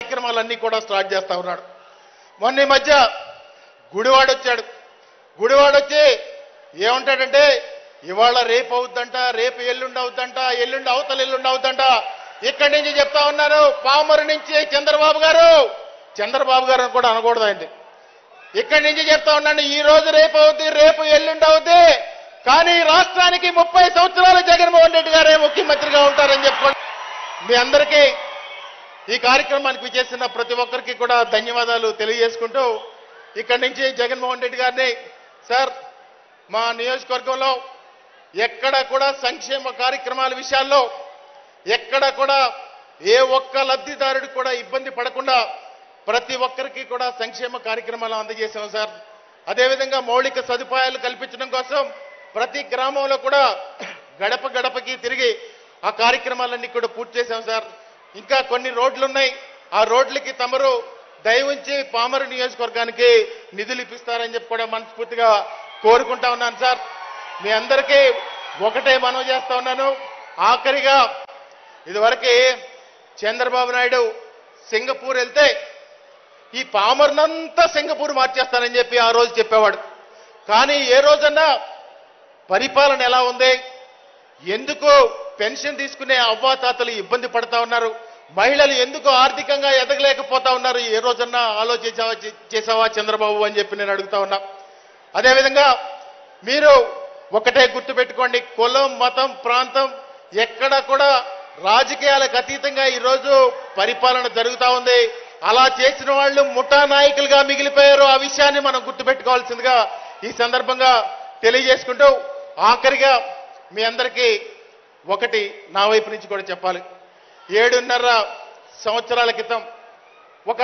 కార్యక్రమాలన్నీ కూడా స్టార్ట్ చేస్తా ఉన్నాడు. మొన్న ఈ మధ్య గుడివాడొచ్చాడు. గుడివాడొచ్చి ఏమంటాడంటే ఇవాళ రేపు అవుద్దంట, రేపు ఎల్లుండి అవుద్దంట, ఎల్లుండి అవతల ఎల్లుండి అవుద్దంట. ఇక్కడి నుంచి చెప్తా ఉన్నాను, పామరు నుంచి చంద్రబాబు గారు కూడా అనకూడదు అండి. ఇక్కడి నుంచి చెప్తా ఉన్నాను, ఈ రోజు రేపు అవుద్ది, రేపు ఎల్లుండి అవుద్ది, కానీ రాష్ట్రానికి 30 సంవత్సరాలు జగన్మోహన్ రెడ్డి గారే ముఖ్యమంత్రిగా ఉంటారని చెప్పుకోండి. మీ అందరికీ ఈ కార్యక్రమానికి విచ్చేసిన ప్రతి ఒక్కరికి కూడా ధన్యవాదాలు తెలియజేసుకుంటూ ఇక్కడి నుంచి జగన్మోహన్ రెడ్డి గారిని, సార్ మా నియోజకవర్గంలో ఎక్కడ కూడా సంక్షేమ కార్యక్రమాల విషయాల్లో ఎక్కడ కూడా ఏ ఒక్క లబ్ధిదారుడు కూడా ఇబ్బంది పడకుండా ప్రతి ఒక్కరికి కూడా సంక్షేమ కార్యక్రమాలు అందజేశాం సార్. అదేవిధంగా మౌలిక సదుపాయాలు కల్పించడం కోసం ప్రతి గ్రామంలో కూడా గడప గడపకి తిరిగి ఆ కార్యక్రమాలన్నీ కూడా పూర్తి చేశాం సార్. ఇంకా కొన్ని రోడ్లు ఉన్నాయి, ఆ రోడ్లకి తమరు దయవుంచి పామరు నియోజకవర్గానికి నిధులు ఇప్పిస్తారని చెప్పి కూడా మనస్ఫూర్తిగా కోరుకుంటా ఉన్నాను సార్. మీ అందరికీ ఒకటే మనవి చేస్తా ఉన్నాను, ఆఖరిగా ఇదివరకు చంద్రబాబు నాయుడు సింగపూర్ వెళ్తే ఈ పామర్నంతా సింగపూర్ మార్చేస్తానని చెప్పి ఆ రోజు చెప్పేవాడు. కానీ ఏ రోజన్నా పరిపాలన ఎలా ఉంది, ఎందుకు పెన్షన్ తీసుకునే అవ్వాతాతలు ఇబ్బంది పడతా ఉన్నారు, మహిళలు ఎందుకు ఆర్థికంగా ఎదగలేకపోతా ఉన్నారు, ఏ రోజన్నా చేసావా చంద్రబాబు అని చెప్పి నేను అడుగుతా ఉన్నా. అదేవిధంగా మీరు ఒకటే గుర్తుపెట్టుకోండి, కులం మతం ప్రాంతం ఎక్కడ కూడా రాజకీయాలకు అతీతంగా ఈరోజు పరిపాలన జరుగుతూ ఉంది. అలా చేసిన వాళ్ళు ముఠా నాయకులుగా మిగిలిపోయారు. ఆ విషయాన్ని మనం గుర్తుపెట్టుకోవాల్సిందిగా ఈ సందర్భంగా తెలియజేసుకుంటూ ఆఖరిగా మీ అందరికీ ఒకటి నా వైపు నుంచి కూడా చెప్పాలి. 7.5 సంవత్సరాల క్రితం ఒక